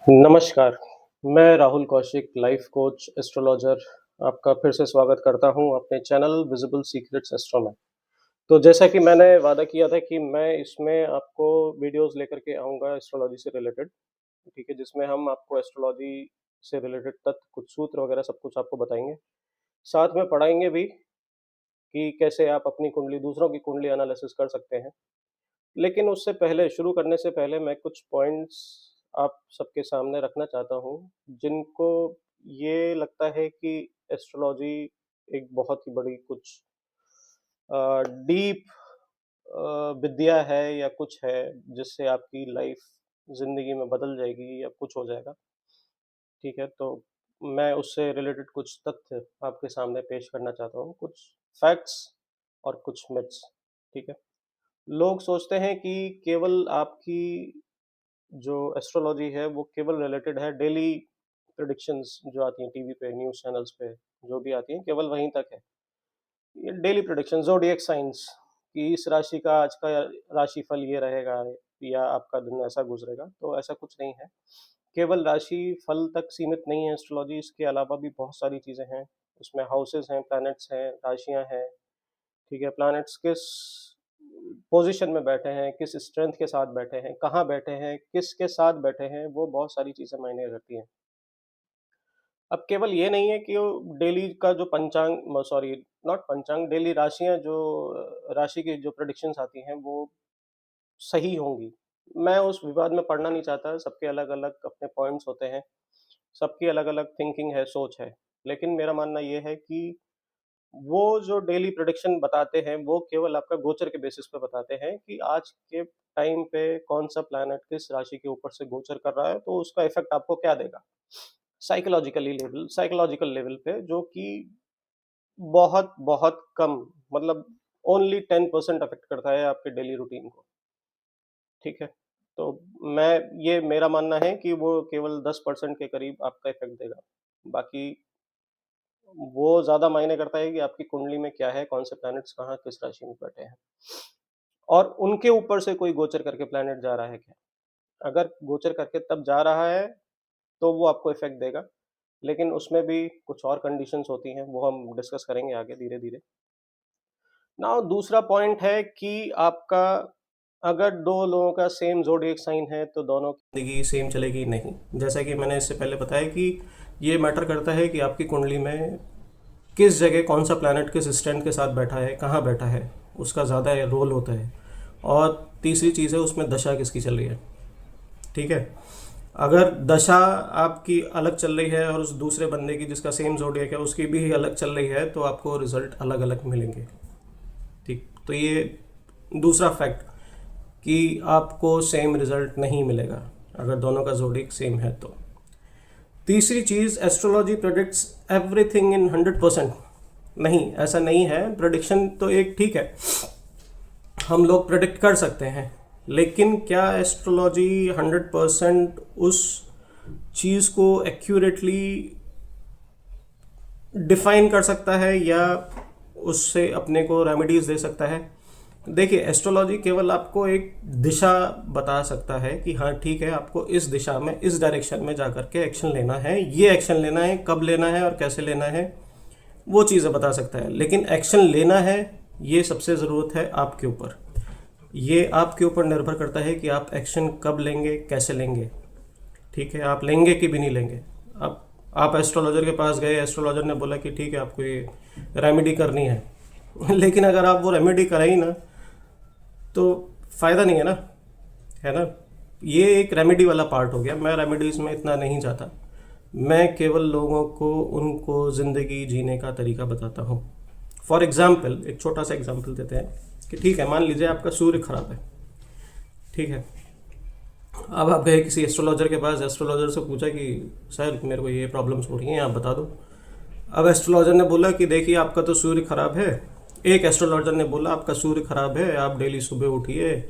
नमस्कार, मैं Rahul Kaushik, life coach, astrologer आपका फिर से स्वागत करता हूं अपने चैनल विजिबल सीक्रेट्स एस्ट्रो में। तो जैसा कि मैंने वादा किया था कि मैं इसमें आपको वीडियोस लेकर के आऊँगा एस्ट्रोलॉजी से रिलेटेड, ठीक है? जिसमें हम आपको एस्ट्रोलॉजी से रिलेटेड तथ्य, कुछ सूत्र वगैरह सब कुछ आपको बताएँगे। साथ में पढ़ाएँगे भी कि कैसे आप अपनी कुंडली दूसरों की कुंडली एनालिसिस कर सकते हैं। लेकिन उससे पहले शुरू करने से पहले मैं कुछ पॉइंट्स आप सबके सामने रखना चाहता हूँ, जिनको ये लगता है कि एस्ट्रोलॉजी एक बहुत ही बड़ी कुछ डीप विद्या है या कुछ है, जिससे आपकी लाइफ ज़िंदगी में बदल जाएगी या कुछ हो जाएगा, ठीक है? तो मैं उससे रिलेटेड कुछ तथ्य आपके सामने पेश करना चाहता हूँ, कुछ फैक्ट्स और कुछ मिथ्स, ठीक है? लोग सोचते हैं कि केवल आपकी जो एस्ट्रोलॉजी है वो केवल रिलेटेड है डेली प्रेडिक्शंस जो आती हैं टीवी पे, न्यूज़ चैनल्स पे, जो भी आती हैं केवल वहीं तक है। ये डेली प्रेडिक्शन ज़ोडिएक साइंस कि इस राशि का आज का राशिफल ये रहेगा या आपका दिन ऐसा गुजरेगा, तो ऐसा कुछ नहीं है। केवल राशि फल तक सीमित नहीं है एस्ट्रोलॉजी, इसके अलावा भी बहुत सारी चीज़ें हैं। उसमें हाउसेस हैं, प्लैनेट्स हैं, राशियाँ हैं, ठीक है? प्लैनेट्स किस पोज़ीशन में बैठे हैं, किस स्ट्रेंथ के साथ बैठे हैं, कहाँ बैठे हैं, किसके साथ बैठे हैं, वो बहुत सारी चीज़ें मायने रखती हैं। अब केवल ये नहीं है कि वो डेली का जो पंचांग म सॉरी नॉट पंचांग, डेली राशियाँ जो राशि की जो प्रेडिक्शंस आती हैं, वो सही होंगी। मैं उस विवाद में पड़ना नहीं चाहता, सबके अलग-अलग अपने पॉइंट्स होते हैं, सबकी अलग-अलग थिंकिंग है, सोच है। लेकिन मेरा मानना ये है कि वो जो डेली प्रेडिक्शन बताते हैं, वो केवल आपका गोचर के बेसिस पे बताते हैं कि आज के टाइम पे कौन-सा प्लैनेट किस राशि के ऊपर से गोचर कर रहा है, तो उसका इफ़ेक्ट आपको क्या देगा। साइकोलॉजिकल लेवल पे जो कि बहुत, बहुत कम मतलब ओनली 10% अफ़ेक्ट करता है आपके डेली रूटीन को, ठीक है? तो ये मेरा मानना है कि वो केवल 10% के करीब आपका इफ़ेक्ट देगा। बाकी वो ज़्यादा मायने करता है कि आपकी कुंडली में क्या है, कौन से प्लैनेट्स कहाँ किस राशि में बैठे हैं और उनके ऊपर से कोई गोचर करके प्लैनेट जा रहा है क्या? अगर गोचर करके तब जा रहा है, तो वो आपको इफ़ेक्ट देगा, लेकिन उसमें भी कुछ और कंडीशंस होती हैं, वो हम डिस्कस करेंगे आगे धीरे-धीरे। नाउ दूसरा पॉइंट है कि आपका अगर 2 लोगों का सेम ज़ोडिएक साइन है, तो दोनों की ज़िंदगी सेम चलेगी नहीं। जैसा कि मैंने इससे पहले बताया कि ये मैटर करता है कि आपकी कुंडली में किस जगह कौन सा प्लैनेट किस स्टैंड के साथ बैठा है, कहाँ बैठा है, उसका ज़्यादा रोल होता है। और तीसरी चीज़ है उसमें दशा किसकी चल रही है, ठीक है? अगर दशा आपकी अलग चल रही है और उस दूसरे बंदे की जिसका सेम ज़ोडिएक है उसकी भी अलग चल रही है, तो आपको रिजल्ट अलग-अलग मिलेंगे, ठीक? तो ये दूसरा फैक्ट कि आपको सेम रिजल्ट नहीं मिलेगा अगर दोनों का ज़ोडिएक सेम है तो। तीसरी चीज़, एस्ट्रोलॉजी प्रेडिक्ट्स एवरीथिंग इन 100%। नहीं, ऐसा नहीं है। प्रेडिक्शन तो एक ठीक है, हम लोग प्रेडिक्ट कर सकते हैं, लेकिन क्या एस्ट्रोलॉजी 100% उस चीज़ को एक्यूरेटली डिफाइन कर सकता है या उससे अपने को रेमेडीज दे सकता है? देखिए, एस्ट्रोलॉजी केवल आपको एक दिशा बता सकता है कि हाँ ठीक है, आपको इस दिशा में इस डायरेक्शन में जाकर के एक्शन लेना है, ये एक्शन लेना है, कब लेना है और कैसे लेना है, वो चीज़ें बता सकता है। लेकिन एक्शन लेना है, ये सबसे ज़रूरत है आपके ऊपर। ये आपके ऊपर निर्भर करता है कि आप एक्शन कब लेंगे, कैसे लेंगे, ठीक है? आप लेंगे कि भी नहीं लेंगे। अब आप एस्ट्रोलॉजर के पास गए, एस्ट्रोलॉजर ने बोला कि ठीक है आपको ये रेमेडी करनी है लेकिन अगर आप वो रेमेडी कराई ना, तो फ़ायदा नहीं है ना, है ना? ये एक रेमेडी वाला पार्ट हो गया। मैं रेमेडीज़ में इतना नहीं जाता, मैं केवल लोगों को उनको ज़िंदगी जीने का तरीका बताता हूँ। फॉर एग्ज़ाम्पल, एक छोटा सा एग्जाम्पल देते हैं कि ठीक है, मान लीजिए आपका सूर्य खराब है, ठीक है? अब आप गए किसी एस्ट्रोलॉजर के पास, एस्ट्रोलॉजर से पूछा कि सर मेरे को ये प्रॉब्लम्स हो रही हैं, आप बता दो। अब एस्ट्रोलॉजर ने बोला कि देखिए आपका तो सूर्य खराब है। एक एस्ट्रोलॉजर ने बोला आपका सूर्य खराब है, आप डेली सुबह उठिए,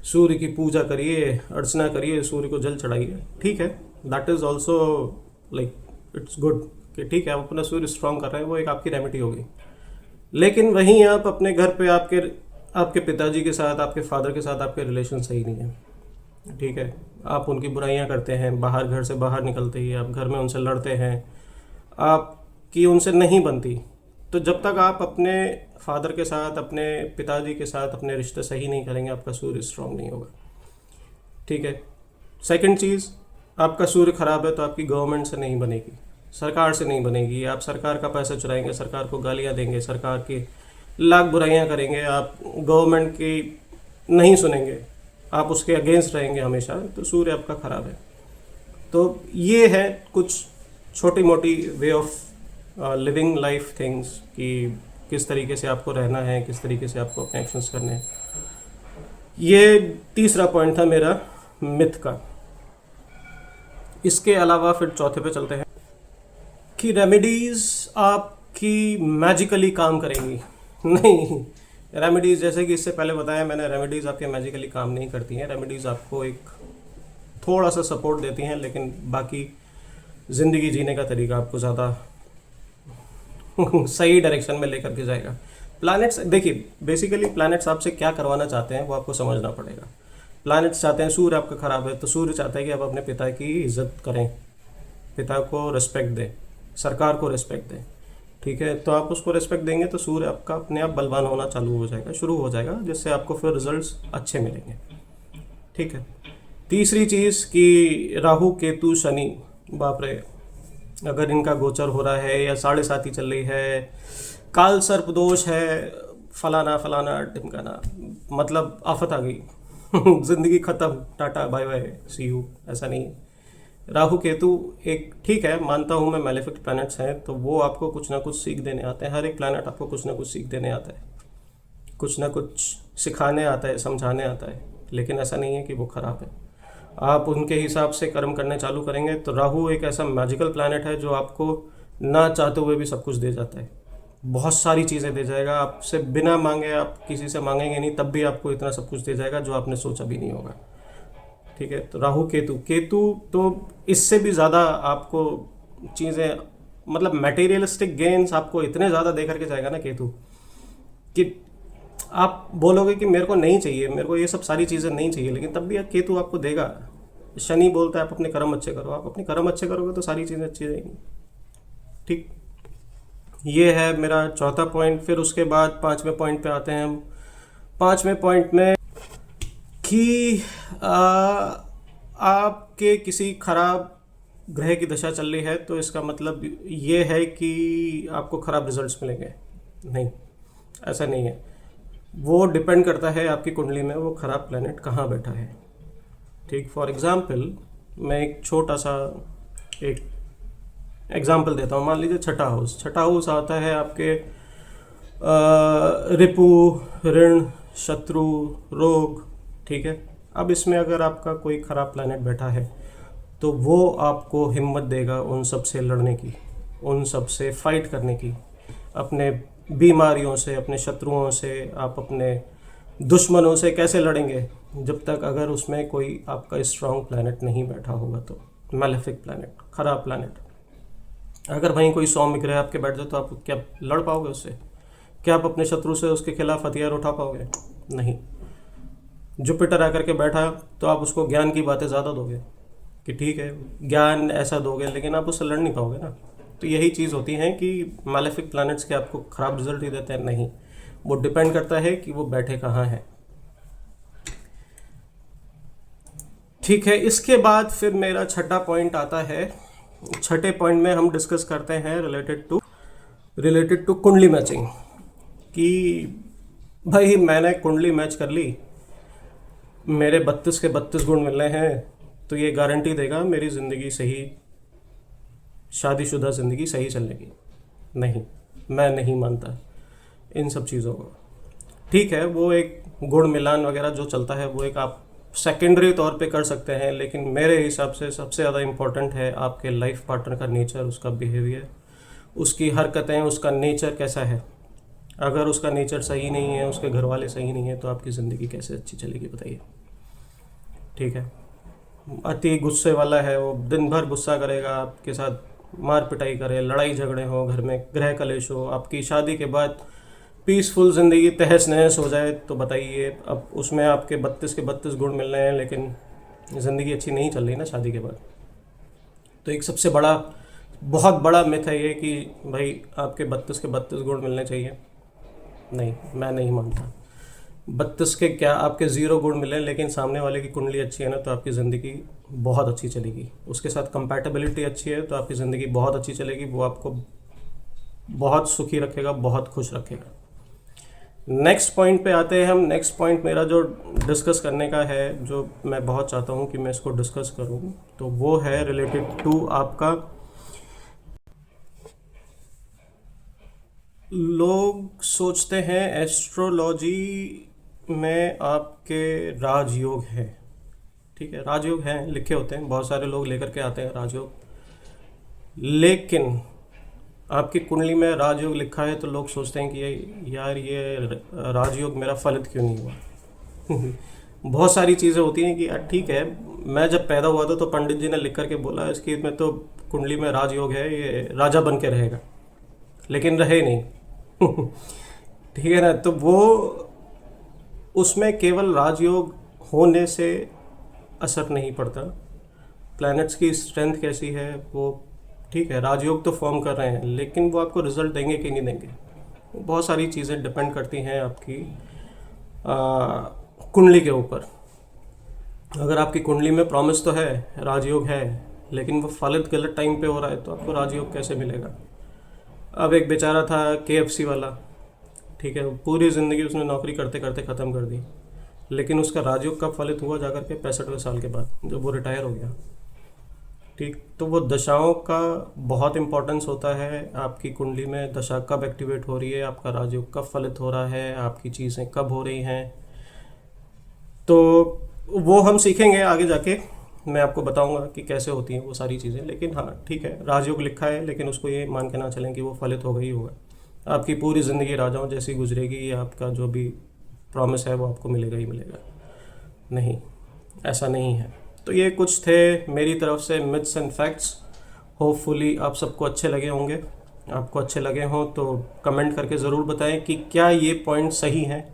सूर्य की पूजा करिए, अर्चना करिए, सूर्य को जल चढ़ाइए। ठीक है, that is also like it's good कि ठीक है आप अपना सूर्य स्ट्रॉन्ग कर रहे हैं, वो एक आपकी रेमेडी होगी। लेकिन वहीं आप अपने घर पे आपके आपके पिताजी के साथ, आपके फादर के साथ आपके रिलेशन सही नहीं है, ठीक है, आप उनकी बुराइयां करते हैं, बाहर घर से बाहर निकलते ही आप घर में उनसे लड़ते हैं, आपकी उनसे नहीं बनती, तो जब तक आप अपने फादर के साथ, अपने पिताजी के साथ अपने रिश्ते सही नहीं करेंगे, आपका सूर्य स्ट्रांग नहीं होगा। ठीक है। सेकंड चीज़, आपका सूर्य खराब है तो आपकी गवर्नमेंट से नहीं बनेगी, सरकार से नहीं बनेगी। आप सरकार का पैसा चुराएंगे, सरकार को गालियाँ देंगे, सरकार की लाख बुराइयाँ करेंगे, आप गवर्नमेंट की नहीं सुनेंगे, आप उसके अगेंस्ट रहेंगे हमेशा, तो सूर्य आपका खराब है। तो ये है कुछ छोटी मोटी way of living life things कि किस तरीके से आपको रहना है, किस तरीके से आपको अपने एक्शंस करने हैं। ये तीसरा पॉइंट था मेरा मिथ का। इसके अलावा फिर चौथे पे चलते हैं कि रेमेडीज़ आपकी मैजिकली काम करेंगी। नहीं, रेमेडीज़ जैसे कि इससे पहले बताया मैंने, रेमेडीज़ आपके मैजिकली काम नहीं करती हैं। रेमेडीज़ आपको एक थोड़ा सा सपोर्ट देती हैं, लेकिन बाकी ज़िंदगी जीने का तरीका आपको ज़्यादा सही डायरेक्शन में लेकर के जाएगा। प्लैनेट्स, देखिए बेसिकली प्लैनेट्स आपसे क्या करवाना चाहते हैं वो आपको समझना पड़ेगा। प्लैनेट्स चाहते हैं, सूर्य आपका ख़राब है तो सूर्य चाहता है कि आप अपने पिता की इज्जत करें, पिता को रिस्पेक्ट दें, सरकार को रिस्पेक्ट दें। ठीक है, तो आप उसको रिस्पेक्ट देंगे तो सूर्य आपका अपने आप बलवान होना चालू हो जाएगा, शुरू हो जाएगा, जिससे आपको फिर रिजल्ट्स अच्छे मिलेंगे। ठीक है। तीसरी चीज़ कि राहु केतु शनि, बाप रे, अगर इनका गोचर हो रहा है या 7.5 चल रही है, काल सर्प दोष है, फलाना फलाना ढिमकाना, मतलब आफत आ गई जिंदगी खत्म, tata bye bye see you, ऐसा नहीं है। राहु केतु एक, ठीक है मानता हूँ मैं, मैलेफिक प्लैनेट्स हैं तो वो आपको कुछ ना कुछ सीख देने आते हैं। हर एक प्लैनेट आपको कुछ ना कुछ सीख देने आता है, कुछ ना कुछ सिखाने आता है, समझाने आता है, लेकिन ऐसा नहीं है कि वो ख़राब है। आप उनके हिसाब से कर्म करने चालू करेंगे तो राहु एक ऐसा मैजिकल प्लैनेट है जो आपको ना चाहते हुए भी सब कुछ दे जाता है, बहुत सारी चीज़ें दे जाएगा, आपसे बिना मांगे, आप किसी से मांगेंगे नहीं तब भी आपको इतना सब कुछ दे जाएगा जो आपने सोचा भी नहीं होगा। ठीक है, तो राहु केतु, केतु तो इससे भी ज़्यादा आपको चीज़ें, मतलब मटेरियलिस्टिक गेन्स आपको इतने ज़्यादा दे करके जाएगा ना केतु, कि आप बोलोगे कि मेरे को नहीं चाहिए, मेरे को ये सब सारी चीज़ें नहीं चाहिए, लेकिन तब भी केतु आपको देगा। शनि बोलता है आप अपने कर्म अच्छे करो, आप अपने कर्म अच्छे करोगे तो सारी चीज़ें अच्छी रहेंगी। ठीक, ये है मेरा चौथा पॉइंट। फिर उसके बाद पांचवें पॉइंट पे आते हैं हम। पांचवें पॉइंट में कि आपके किसी खराब ग्रह की दशा चल रही है तो इसका मतलब ये है कि आपको खराब रिजल्ट्स मिलेंगे। नहीं, ऐसा नहीं है। वो डिपेंड करता है आपकी कुंडली में वो खराब प्लैनेट कहाँ बैठा है। ठीक, फॉर एग्जांपल मैं एक छोटा सा एक एग्जांपल देता हूँ। मान लीजिए छठा हाउस, छठा हाउस आता है आपके रिपु, ऋण, शत्रु, रोग। ठीक है, अब इसमें अगर आपका कोई खराब प्लैनेट बैठा है तो वो आपको हिम्मत देगा उन सब से लड़ने की, उन सब से फाइट करने की, अपने बीमारियों से, अपने शत्रुओं से, आप अपने दुश्मनों से कैसे लड़ेंगे जब तक अगर उसमें कोई आपका स्ट्रांग प्लैनेट नहीं बैठा होगा। तो मैलेफिक प्लैनेट, खराब प्लैनेट, अगर वहीं कोई सौम्य ग्रह आपके बैठ जाए तो आप क्या लड़ पाओगे उससे? क्या आप अपने शत्रु से उसके खिलाफ हथियार उठा पाओगे? नहीं। जुपिटर आकर के बैठा तो आप उसको ज्ञान की बातें ज़्यादा दोगे कि ठीक है ज्ञान ऐसा दोगे, लेकिन आप उससे लड़ नहीं पाओगे ना। तो यही चीज़ होती है कि मैलेफिक प्लैनेट्स के आपको ख़राब रिजल्ट ही देते हैं। नहीं, वो डिपेंड करता है कि वो बैठे कहाँ हैं। ठीक है, इसके बाद फिर मेरा छठा पॉइंट आता है। छठे पॉइंट में हम डिस्कस करते हैं रिलेटेड टू कुंडली मैचिंग, कि भाई मैंने कुंडली मैच कर ली, मेरे 32 के 32 गुण मिल रहे हैं, तो ये गारंटी देगा मेरी ज़िंदगी सही, शादीशुदा ज़िंदगी सही चलने की। नहीं, मैं नहीं मानता इन सब चीज़ों को। ठीक है, वो एक गुण मिलान वगैरह जो चलता है वो एक आप सेकेंडरी तौर पे कर सकते हैं, लेकिन मेरे हिसाब से सबसे ज़्यादा इम्पोर्टेंट है आपके लाइफ पार्टनर का नेचर, उसका बिहेवियर, उसकी हरकतें, उसका नेचर कैसा है। अगर उसका नेचर सही नहीं है, उसके घर वाले सही नहीं है, तो आपकी ज़िंदगी कैसे अच्छी चलेगी बताइए। ठीक है, अति गुस्से वाला है, वो दिन भर गुस्सा करेगा, आपके साथ मार पिटाई करे, लड़ाई झगड़े हो, घर में गृह कलेश हो, आपकी शादी के बाद पीसफुल ज़िंदगी तहस नहस हो जाए, तो बताइए अब उसमें आपके 32 के 32 गुण मिल रहे हैं लेकिन ज़िंदगी अच्छी नहीं चल रही ना शादी के बाद। तो एक सबसे बड़ा, बहुत बड़ा मिथ है ये कि भाई आपके 32 के 32 गुण मिलने चाहिए। नहीं, मैं नहीं मानता। 32 के क्या, आपके 0 गुण मिले लेकिन सामने वाले की कुंडली अच्छी है ना, तो आपकी ज़िंदगी बहुत अच्छी चलेगी। उसके साथ कंपैटिबिलिटी अच्छी है तो आपकी ज़िंदगी बहुत अच्छी चलेगी। वो आपको बहुत सुखी रखेगा, बहुत खुश रखेगा। नेक्स्ट पॉइंट पे आते हैं हम। नेक्स्ट पॉइंट मेरा जो डिस्कस करने का है, जो मैं बहुत चाहता हूँ कि मैं इसको डिस्कस करूँ, तो वो है रिलेटेड टू आपका, लोग सोचते हैं एस्ट्रोलॉजी में आपके राजयोग है। ठीक है, राजयोग हैं, लिखे होते हैं, बहुत सारे लोग लेकर के आते हैं राजयोग। लेकिन आपकी कुंडली में राजयोग लिखा है तो लोग सोचते हैं कि यार ये राजयोग मेरा फलित क्यों नहीं हुआ। बहुत सारी चीज़ें होती हैं कि यार ठीक है, मैं जब पैदा हुआ था तो पंडित जी ने लिख करके बोला इसकी में तो कुंडली में राजयोग है, ये राजा बन के रहेगा, लेकिन रहे नहीं। ठीक है ना, तो वो उसमें केवल राजयोग होने से असर नहीं पड़ता। प्लैनेट्स की स्ट्रेंथ कैसी है वो, ठीक है, राजयोग तो फॉर्म कर रहे हैं लेकिन वो आपको रिजल्ट देंगे कि नहीं देंगे, बहुत सारी चीज़ें डिपेंड करती हैं आपकी कुंडली के ऊपर। अगर आपकी कुंडली में प्रॉमिस तो है, राजयोग है, लेकिन वो फलित गलत टाइम पे हो रहा है तो आपको राजयोग कैसे मिलेगा। अब एक बेचारा था KFC वाला, ठीक है, पूरी ज़िंदगी उसने नौकरी करते करते ख़त्म कर दी, लेकिन उसका राजयोग कब फलित हुआ, जाकर के 65वें साल के बाद, जब वो रिटायर हो गया। ठीक, तो वो दशाओं का बहुत इम्पोर्टेंस होता है। आपकी कुंडली में दशा कब एक्टिवेट हो रही है, आपका राजयोग कब फलित हो रहा है, आपकी चीज़ें कब हो रही हैं, तो वो हम सीखेंगे आगे जाके। मैं आपको बताऊंगा कि कैसे होती हैं वो सारी चीज़ें। लेकिन हाँ ठीक है, राजयोग लिखा है, लेकिन उसको ये मान के ना चलें कि वो फलित होगा ही होगा। आपकी पूरी ज़िंदगी राजाओं जैसी गुजरेगी, आपका जो भी प्रॉमिस है वो आपको मिलेगा ही मिलेगा। नहीं, ऐसा नहीं है। तो ये कुछ थे मेरी तरफ से मिथ्स एंड फैक्ट्स। होपफुली आप सबको अच्छे लगे होंगे। आपको अच्छे लगे हों तो कमेंट करके ज़रूर बताएं कि क्या ये पॉइंट सही हैं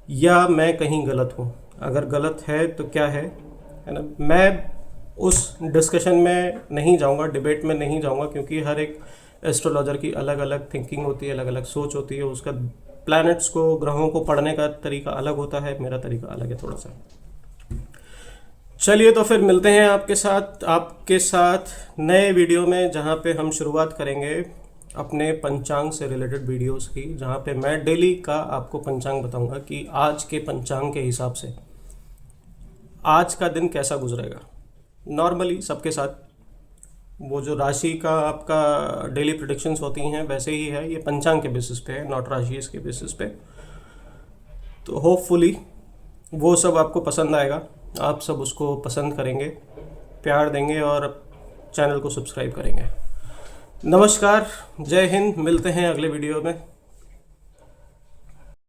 या मैं कहीं गलत हूँ। अगर गलत है तो क्या है ना। मैं उस डिस्कशन में नहीं जाऊँगा, डिबेट में नहीं जाऊँगा, क्योंकि हर एक एस्ट्रोलॉजर की अलग अलग थिंकिंग होती है, अलग अलग सोच होती है। उसका प्लैनेट्स को, ग्रहों को पढ़ने का तरीका अलग होता है, मेरा तरीका अलग है थोड़ा सा। चलिए तो फिर मिलते हैं आपके साथ नए वीडियो में, जहाँ पे हम शुरुआत करेंगे अपने पंचांग से रिलेटेड वीडियोस की, जहाँ पे मैं डेली का आपको पंचांग बताऊंगा कि आज के पंचांग के हिसाब से आज का दिन कैसा गुजरेगा। नॉर्मली सबके साथ वो जो राशि का आपका डेली प्रेडिक्शंस होती हैं वैसे ही है, ये पंचांग के बेसिस पे है, नॉट राशि के बेसिस पे। तो होपफुली वो सब आपको पसंद आएगा, आप सब उसको पसंद करेंगे, प्यार देंगे और चैनल को सब्सक्राइब करेंगे। नमस्कार, जय हिंद, मिलते हैं अगले वीडियो में।